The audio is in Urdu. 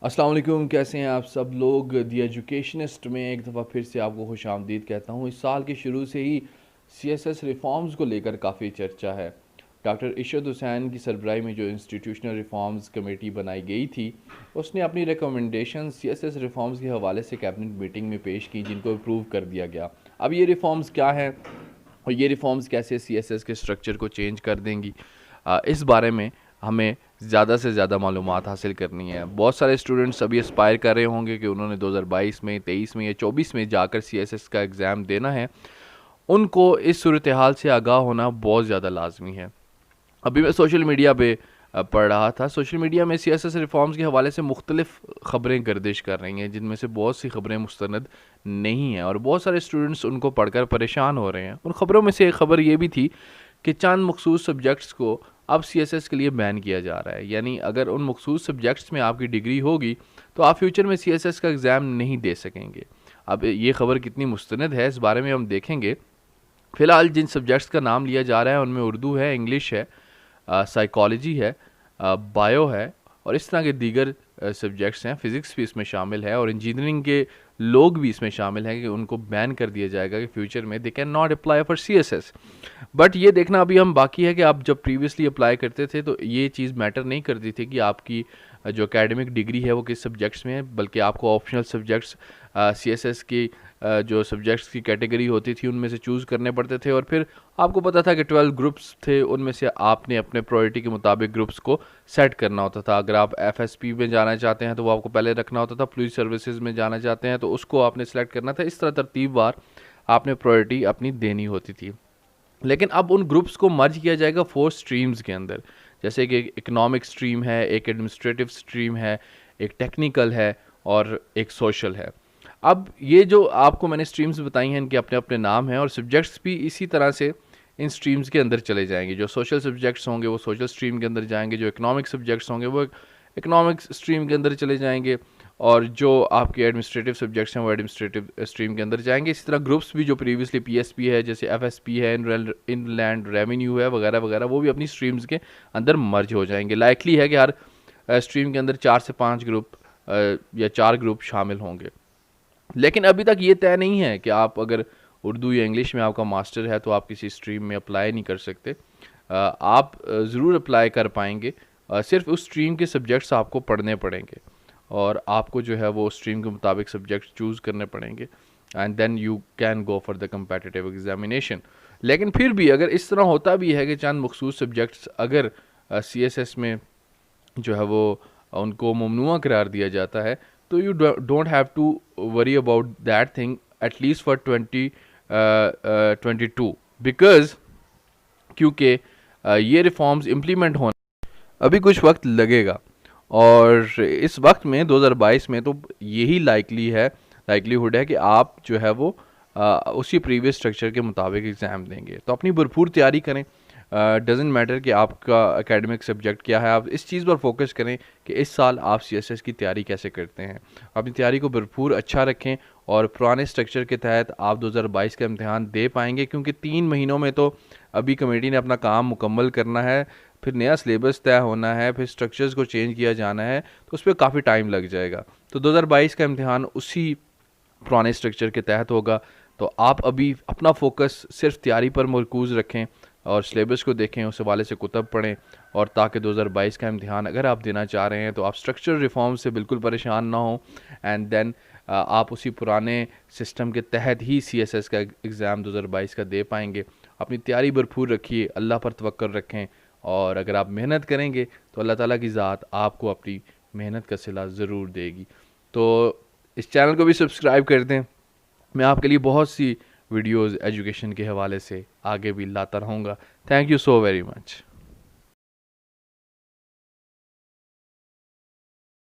السلام علیکم، کیسے ہیں آپ سب لوگ؟ دی ایجوکیشنسٹ میں ایک دفعہ پھر سے آپ کو خوش آمدید کہتا ہوں۔ اس سال کے شروع سے ہی سی ایس ایس ریفارمز کو لے کر کافی چرچا ہے۔ ڈاکٹر ارشد حسین کی سربراہی میں جو انسٹیٹیوشنل ریفارمز کمیٹی بنائی گئی تھی، اس نے اپنی recommendation C S S reforms کے حوالے سے کیبنٹ میٹنگ میں پیش کی، جن کو اپروو کر دیا گیا۔ اب یہ ریفارمز کیا ہیں اور یہ ریفارمز کیسے سی ایس ایس کے اسٹرکچر کو چینج کر دیں گی، اس بارے میں ہمیں زیادہ سے زیادہ معلومات حاصل کرنی ہے۔ بہت سارے اسٹوڈنٹس ابھی اسپائر کر رہے ہوں گے کہ انہوں نے 2022 میں، 23 میں یا 24 میں جا کر سی ایس ایس کا ایگزام دینا ہے۔ ان کو اس صورتحال سے آگاہ ہونا بہت زیادہ لازمی ہے۔ ابھی میں سوشل میڈیا پہ پڑھ رہا تھا، سوشل میڈیا میں سی ایس ایس ریفارمز کے حوالے سے مختلف خبریں گردش کر رہی ہیں، جن میں سے بہت سی خبریں مستند نہیں ہیں، اور بہت سارے اسٹوڈنٹس ان کو پڑھ کر پریشان ہو رہے ہیں۔ ان خبروں میں سے ایک خبر یہ بھی تھی کہ چند مخصوص سبجیکٹس کو اب سی ایس ایس کے لیے بین کیا جا رہا ہے، یعنی اگر ان مخصوص سبجیکٹس میں آپ کی ڈگری ہوگی تو آپ فیوچر میں سی ایس ایس کا ایگزام نہیں دے سکیں گے۔ اب یہ خبر کتنی مستند ہے، اس بارے میں ہم دیکھیں گے۔ فی الحال جن سبجیکٹس کا نام لیا جا رہا ہے ان میں اردو ہے، انگلش ہے، سائیکالوجی ہے، بایو ہے، اور اس طرح کے دیگر سبجیکٹس ہیں۔ فزکس بھی اس میں شامل ہے، اور انجینئرنگ کے لوگ بھی اس میں شامل ہیں کہ ان کو بین کر دیا جائے گا کہ فیوچر میں they can not apply for C S S. But یہ دیکھنا ابھی ہم باقی ہے کہ آپ جب پریویسلی اپلائی کرتے تھے تو یہ چیز میٹر نہیں کرتی تھی کہ آپ کی جو اکیڈمک ڈگری ہے وہ کس سبجیکٹس میں ہے، بلکہ آپ کو optional subjects C S S کی جو سبجیکٹس کی کیٹیگری ہوتی تھی ان میں سے چوز کرنے پڑتے تھے، اور پھر آپ کو پتہ تھا کہ 12 گروپس تھے، ان میں سے آپ نے اپنے پرائورٹی کے مطابق گروپس کو سیٹ کرنا ہوتا تھا۔ اگر آپ ایف ایس پی میں جانا چاہتے ہیں تو وہ آپ کو پہلے رکھنا ہوتا تھا، پولیس سروسز میں جانا چاہتے ہیں تو اس کو آپ نے سلیکٹ کرنا تھا۔ اس طرح ترتیب وار آپ نے پرائورٹی اپنی دینی ہوتی تھی۔ لیکن اب ان گروپس کو مرج کیا جائے گا 4 سٹریمز کے اندر، جیسے کہ اکنامک سٹریم ہے، ایک ایڈمنسٹریٹو سٹریم ہے، ایک ٹیکنیکل ہے، اور ایک سوشل ہے۔ اب یہ جو آپ کو میں نے سٹریمز بتائی ہیں ان کے اپنے اپنے نام ہیں، اور سبجیکٹس بھی اسی طرح سے ان سٹریمز کے اندر چلے جائیں گے۔ جو سوشل سبجیکٹس ہوں گے وہ سوشل سٹریم کے اندر جائیں گے، جو اکنامک سبجیکٹس ہوں گے وہ اکنامک سٹریم کے اندر چلے جائیں گے، اور جو آپ کے ایڈمنسٹریٹو سبجیکٹس ہیں وہ ایڈمنسٹریٹو سٹریم کے اندر جائیں گے۔ اسی طرح گروپس بھی جو پریویسلی پی ایس پی ہے، جیسے ایف ایس پی ہے، ان لینڈ ریونیو ہے، وغیرہ وغیرہ، وہ بھی اپنی سٹریمز کے اندر مرج ہو جائیں گے۔ لائکلی ہے کہ ہر سٹریم کے اندر 4 سے 5 گروپ یا 4 گروپ شامل ہوں گے۔ لیکن ابھی تک یہ طے نہیں ہے کہ آپ اگر اردو یا انگلش میں آپ کا ماسٹر ہے تو آپ کسی سٹریم میں اپلائی نہیں کر سکتے۔ آپ ضرور اپلائی کر پائیں گے، صرف اس سٹریم کے سبجیکٹس آپ کو پڑھنے پڑیں گے، اور آپ کو جو ہے وہ سٹریم کے مطابق سبجیکٹ چوز کرنے پڑیں گے، and then you can go for the competitive examination. لیکن پھر بھی اگر اس طرح ہوتا بھی ہے کہ چند مخصوص سبجیکٹس اگر سی ایس ایس میں جو ہے وہ ان کو ممنوع قرار دیا جاتا ہے تو you don't have to worry about that thing at least for 2022، because کیونکہ یہ ریفارمز امپلیمنٹ ہونا ابھی کچھ وقت لگے گا، اور اس وقت میں 2022 میں تو یہی لائکلیہڈ ہے کہ آپ جو ہے وہ اسی پریویس اسٹرکچر کے مطابق ایگزام دیں گے۔ تو اپنی بھرپور تیاری کریں، ڈزنٹ میٹر کہ آپ کا اکیڈمک سبجیکٹ کیا ہے، آپ اس چیز پر فوکس کریں کہ اس سال آپ سی ایس ایس کی تیاری کیسے کرتے ہیں۔ اپنی تیاری کو بھرپور اچھا رکھیں، اور پرانے سٹرکچر کے تحت آپ 2022 کا امتحان دے پائیں گے، کیونکہ 3 مہینوں میں تو ابھی کمیٹی نے اپنا کام مکمل کرنا ہے، پھر نیا سلیبس طے ہونا ہے، پھر سٹرکچرز کو چینج کیا جانا ہے، تو اس پہ کافی ٹائم لگ جائے گا۔ تو 2022 کا امتحان اسی پرانے سٹرکچر کے تحت ہوگا۔ تو آپ ابھی اپنا فوکس صرف تیاری پر مرکوز رکھیں، اور سلیبس کو دیکھیں، اس حوالے سے کتب پڑھیں، اور تاکہ 2022 کا امتحان اگر آپ دینا چاہ رہے ہیں تو آپ سٹرکچر ریفارم سے بالکل پریشان نہ ہوں، اینڈ دین آپ اسی پرانے سسٹم کے تحت ہی سی ایس ایس کا ایگزام 2022 کا دے پائیں گے۔ اپنی تیاری بھرپور رکھیے، اللہ پر توکل رکھیں، اور اگر آپ محنت کریں گے تو اللہ تعالیٰ کی ذات آپ کو اپنی محنت کا صلہ ضرور دے گی۔ تو اس چینل کو بھی سبسکرائب کر دیں، میں آپ کے لیے بہت سی ویڈیوز ایجوکیشن کے حوالے سے آگے بھی لاتا رہوں گا۔ Thank you so very much.